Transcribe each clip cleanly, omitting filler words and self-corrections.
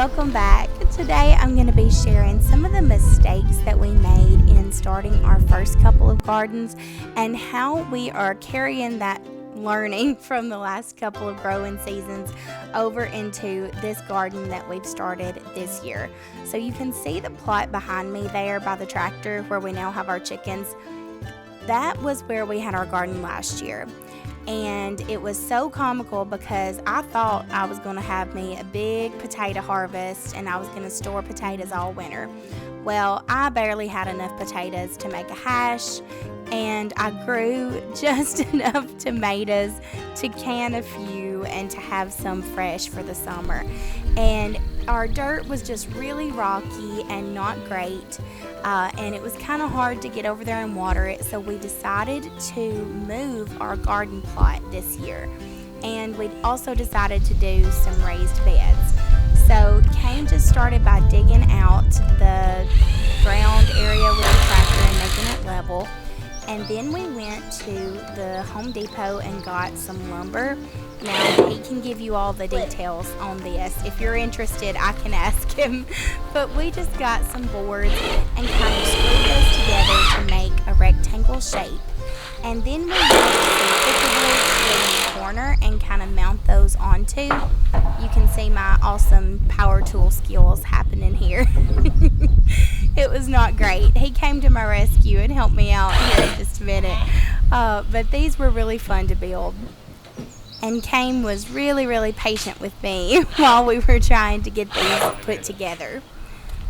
welcome back. Today I'm going to be sharing some of the mistakes that we made in starting our first couple of gardens and how we are carrying that learning from the last couple of growing seasons over into this garden that we've started this year. So you can see the plot behind me there by the tractor where we now have our chickens. That was where we had our garden last year. And it was so comical because I thought I was going to have me a big potato harvest and I was going to store potatoes all winter. Well, I barely had enough potatoes to make a hash, and I grew just enough tomatoes to can a few and to have some fresh for the summer. And our dirt was just really rocky and not great, and it was kind of hard to get over there and water it, so we decided to move our garden plot this year. And we also decided to do some raised beds. So Kane just started by digging out the ground area with the tractor and making it level. And then we went to the Home Depot and got some lumber. Now, he can give you all the details on this. If you're interested, I can ask him. But we just got some boards and kind of screwed those together to make a rectangle shape. And then we used some pickable in the corner and kind of mount those onto. You can see my awesome power tool skills happening here. It was not great. He came to my rescue and helped me out here in just a minute. But these were really fun to build. And Kane was really patient with me while we were trying to get these put together.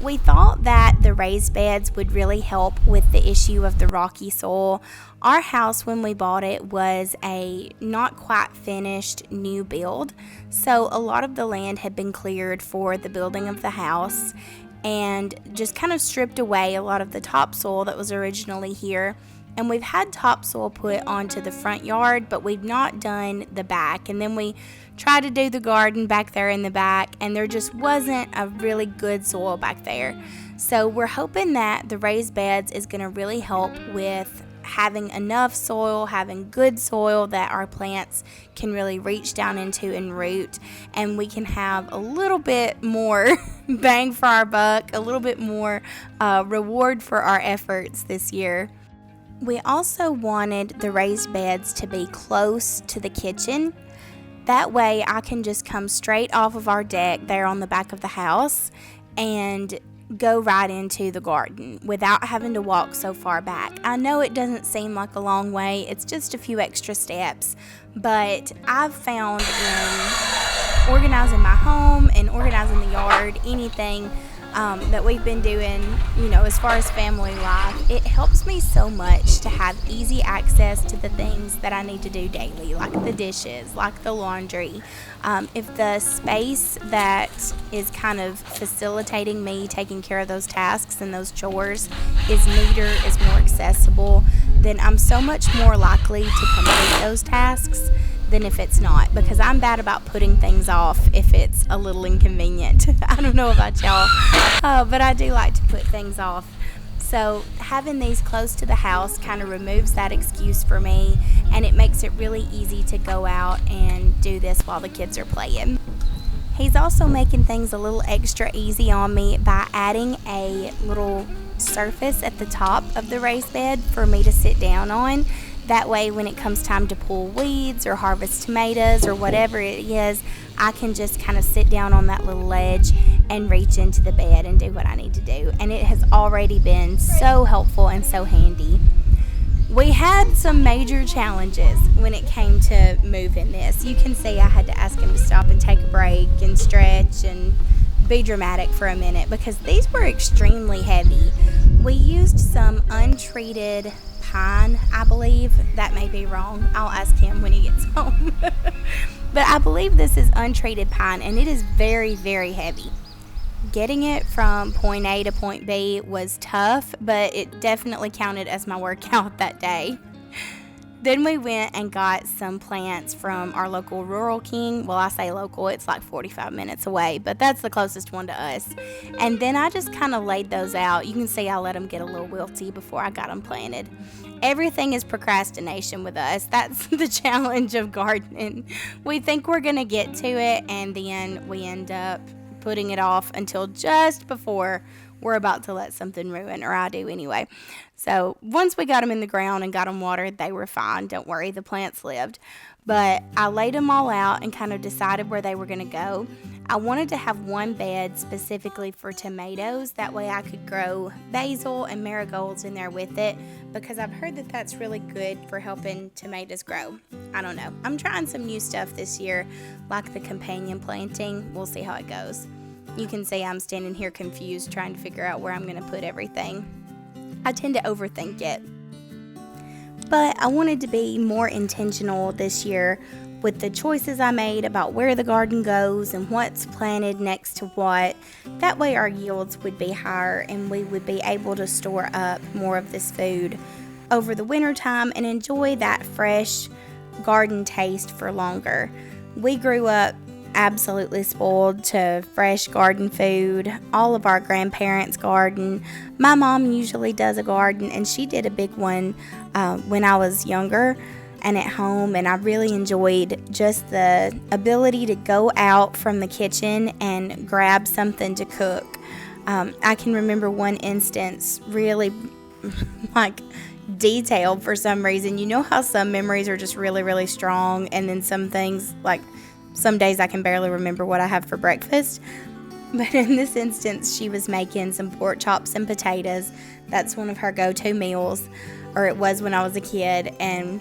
We thought that the raised beds would really help with the issue of the rocky soil. Our house, when we bought it, was a not quite finished new build. So a lot of the land had been cleared for the building of the house and just kind of stripped away a lot of the topsoil that was originally here. And we've had topsoil put onto the front yard, but we've not done the back. And then we tried to do the garden back there in the back, and there just wasn't a really good soil back there. So we're hoping that the raised beds is going to really help with having enough soil, having good soil that our plants can really reach down into and root, and we can have a little bit more bang for our buck, a little bit more reward for our efforts this year. We also wanted the raised beds to be close to the kitchen. That way I can just come straight off of our deck there on the back of the house and go right into the garden without having to walk so far back. I know it doesn't seem like a long way, it's just a few extra steps, but I've found in organizing my home and organizing the yard, anything that we've been doing, as far as family life, it helps me so much to have easy access to the things that I need to do daily, like the dishes, like the laundry. If the space that is kind of facilitating me taking care of those tasks and those chores is neater, is more accessible, then I'm so much more likely to complete those tasks than if it's not, because I'm bad about putting things off if it's a little inconvenient. I don't know about y'all, but I do like to put things off. So having these close to the house kind of removes that excuse for me, and it makes it really easy to go out and do this while the kids are playing. He's also making things a little extra easy on me by adding a little surface at the top of the raised bed for me to sit down on. That way, when it comes time to pull weeds or harvest tomatoes or whatever it is, I can just kind of sit down on that little ledge and reach into the bed and do what I need to do. And it has already been so helpful and so handy. We had some major challenges when it came to moving this. You can see I had to ask him to stop and take a break and stretch and be dramatic for a minute because these were extremely heavy. We used some untreated pine, I believe. That may be wrong. I'll ask him when he gets home. But I believe this is untreated pine, and it is very heavy. Getting it from point A to point B was tough, but it definitely counted as my workout that day. Then we went and got some plants from our local Rural King. Well, I say local, it's like 45 minutes away, but that's the closest one to us. And then I just kind of laid those out. You can see I let them get a little wilty before I got them planted. Everything is procrastination with us. That's the challenge of gardening. We think we're going to get to it, and then we end up putting it off until just before we're about to let something ruin, or I do anyway. So once we got them in the ground and got them watered, they were fine. Don't worry, the plants lived. But I laid them all out and kind of decided where they were going to go. I wanted to have one bed specifically for tomatoes. That way I could grow basil and marigolds in there with it, because I've heard that that's really good for helping tomatoes grow. I don't know. I'm trying some new stuff this year, like the companion planting. We'll see how it goes. You can see I'm standing here confused trying to figure out where I'm going to put everything. I tend to overthink it. But I wanted to be more intentional this year with the choices I made about where the garden goes and what's planted next to what. That way our yields would be higher and we would be able to store up more of this food over the winter time and enjoy that fresh garden taste for longer. We grew up absolutely spoiled to fresh garden food. All of our grandparents garden. My mom usually does a garden, and she did a big one when I was younger and at home, and I really enjoyed just the ability to go out from the kitchen and grab something to cook. I can remember one instance really like detailed for some reason. You know how some memories are just really, really strong, and then some things, like some days I can barely remember what I have for breakfast. But in this instance, she was making some pork chops and potatoes. That's one of her go-to meals, or it was when I was a kid, and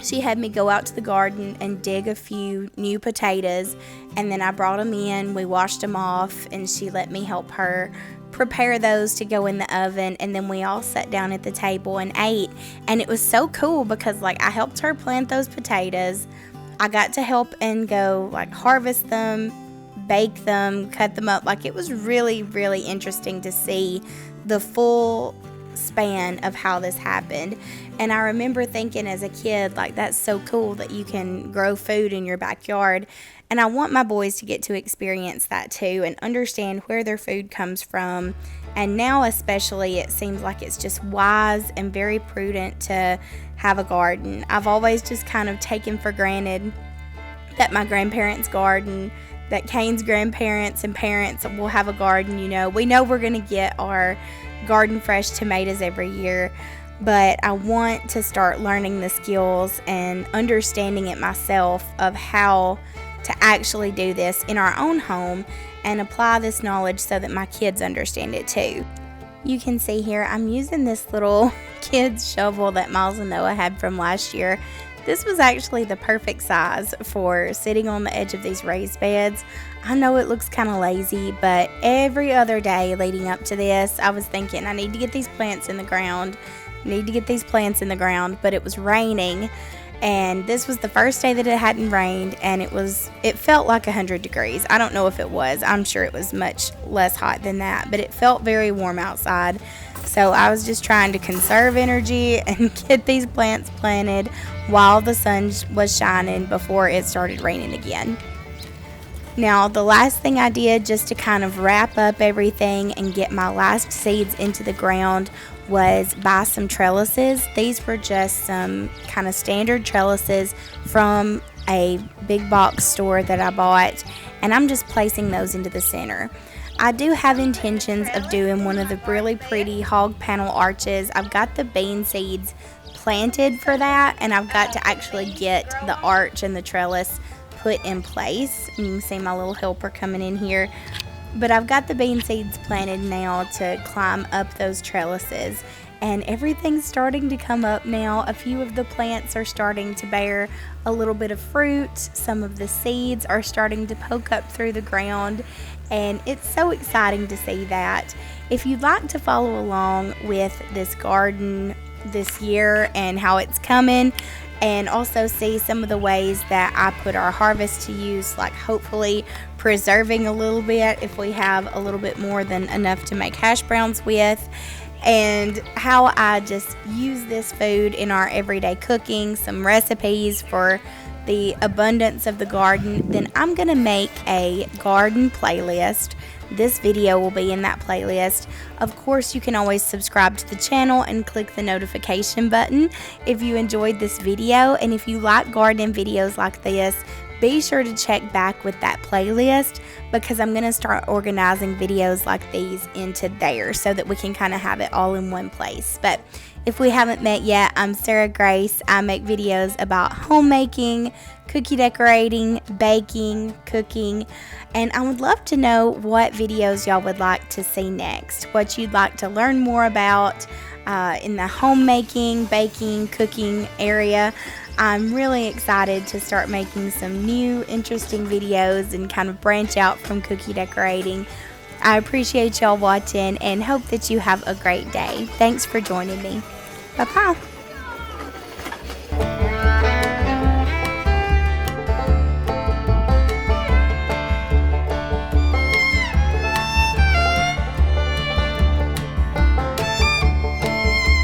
she had me go out to the garden and dig a few new potatoes, and then I brought them in, we washed them off, and she let me help her prepare those to go in the oven, and then we all sat down at the table and ate. And it was so cool because like I helped her plant those potatoes. I got to help and go like harvest them, bake them, cut them up. Like it was really, really interesting to see the full span of how this happened. And I remember thinking as a kid, like, that's so cool that you can grow food in your backyard. And I want my boys to get to experience that too and understand where their food comes from. And now especially, it seems like it's just wise and very prudent to have a garden. I've always just kind of taken for granted that my grandparents garden, that Kane's grandparents and parents will have a garden. You know, we know we're going to get our garden fresh tomatoes every year, but I want to start learning the skills and understanding it myself of how to actually do this in our own home and apply this knowledge so that my kids understand it too. You can see here I'm using this little kid's shovel that Miles and Noah had from last year. This was actually the perfect size for sitting on the edge of these raised beds. I know it looks kind of lazy, but every other day leading up to this, I was thinking I need to get these plants in the ground. But it was raining, and this was the first day that it hadn't rained, and it felt like 100 degrees. I don't know if it was. I'm sure it was much less hot than that, but it felt very warm outside. So I was just trying to conserve energy and get these plants planted while the sun was shining before it started raining again. Now, the last thing I did just to kind of wrap up everything and get my last seeds into the ground was buy some trellises. These were just some kind of standard trellises from a big box store that I bought, and I'm just placing those into the center. I do have intentions of doing one of the really pretty hog panel arches. I've got the bean seeds planted for that, and I've got to actually get the arch and the trellis put in place. And you can see my little helper coming in here. But I've got the bean seeds planted now to climb up those trellises, and everything's starting to come up now. A few of the plants are starting to bear a little bit of fruit. Some of the seeds are starting to poke up through the ground, and it's so exciting to see that. If you'd like to follow along with this garden this year and how it's coming, and also see some of the ways that I put our harvest to use, like hopefully preserving a little bit if we have a little bit more than enough to make hash browns with, and how I just use this food in our everyday cooking, some recipes for the abundance of the garden, then I'm going to make a garden playlist. This video will be in that playlist. Of course, you can always subscribe to the channel and click the notification button if you enjoyed this video. And if you like gardening videos like this, be sure to check back with that playlist, because I'm going to start organizing videos like these into there so that we can kind of have it all in one place. But if we haven't met yet, I'm Sarah Grace. I make videos about homemaking, cookie decorating, baking, cooking, and I would love to know what videos y'all would like to see next, what you'd like to learn more about in the homemaking, baking, cooking area. I'm really excited to start making some new interesting videos and kind of branch out from cookie decorating. I appreciate y'all watching and hope that you have a great day. Thanks for joining me. Bye-bye.